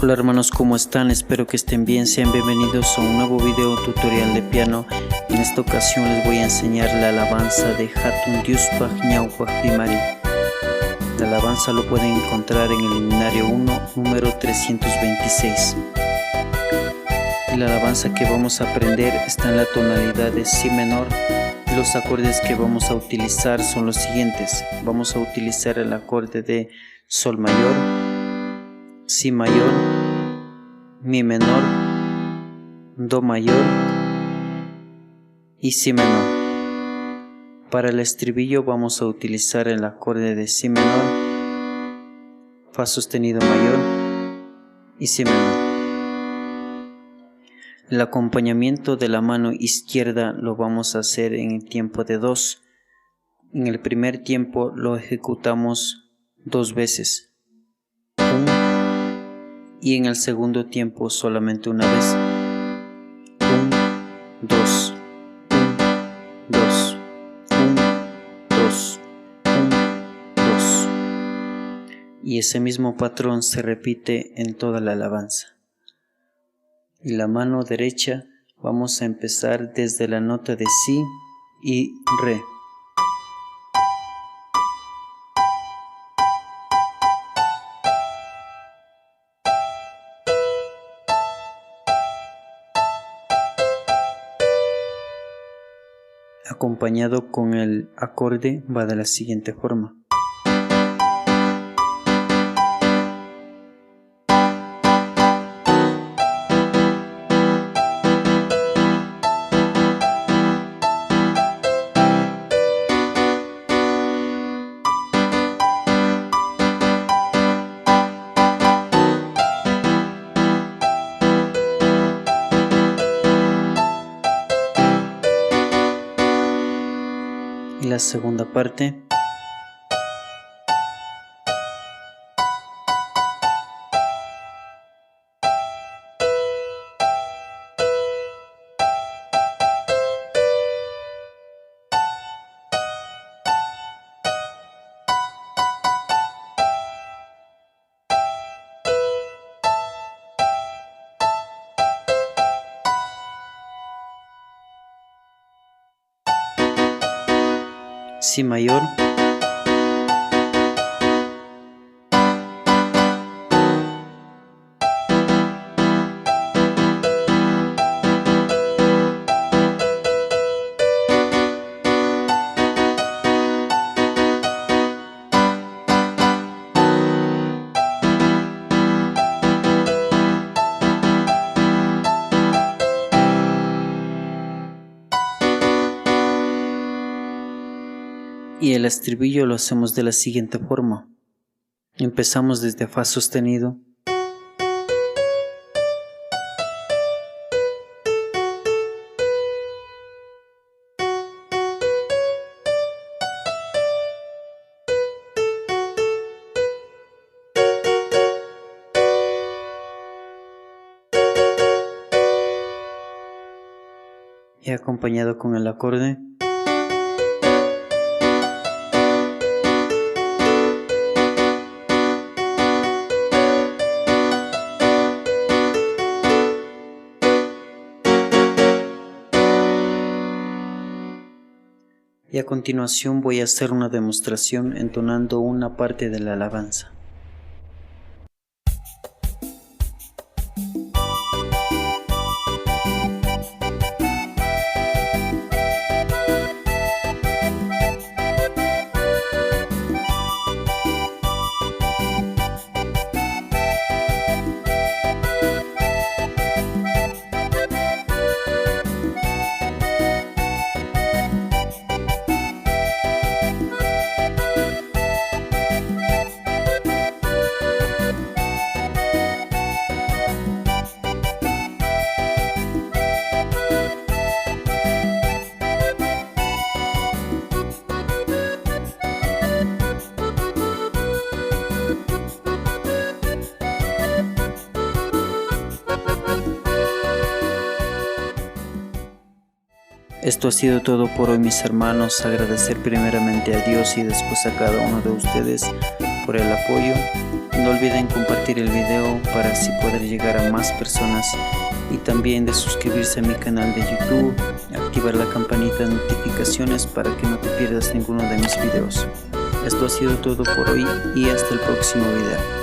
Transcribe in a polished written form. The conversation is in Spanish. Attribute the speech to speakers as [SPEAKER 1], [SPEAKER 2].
[SPEAKER 1] Hola hermanos, ¿cómo están? Espero que estén bien. Sean bienvenidos a un nuevo video tutorial de piano. En esta ocasión les voy a enseñar la alabanza de Hatun Diuspaj Ñawpaj Pimari. La alabanza lo pueden encontrar en el himnario 1, número 326. Y la alabanza que vamos a aprender está en la tonalidad de Si menor. Y los acordes que vamos a utilizar son los siguientes. Vamos a utilizar el acorde de Sol mayor, Si mayor, Mi menor, Do mayor y Si menor. Para el estribillo vamos a utilizar el acorde de Si menor, Fa sostenido mayor y Si menor. El acompañamiento de la mano izquierda lo vamos a hacer en el tiempo de 2. En el primer tiempo lo ejecutamos 2 veces. Y en el segundo tiempo solamente una vez. 1, 2, 1, 2, 1, 2, 1, 2. Y ese mismo patrón se repite en toda la alabanza. Y la mano derecha vamos a empezar desde la nota de Si y Re. Acompañado con el acorde va de la siguiente forma. Y la segunda parte. Si mayor, y el estribillo lo hacemos de la siguiente forma. Empezamos desde Fa sostenido, y acompañado con el acorde. Y a continuación voy a hacer una demostración entonando una parte de la alabanza. Esto ha sido todo por hoy, mis hermanos. Agradecer primeramente a Dios y después a cada uno de ustedes por el apoyo. No olviden compartir el video para así poder llegar a más personas y también de suscribirse a mi canal de YouTube, activar la campanita de notificaciones para que no te pierdas ninguno de mis videos. Esto ha sido todo por hoy y hasta el próximo video.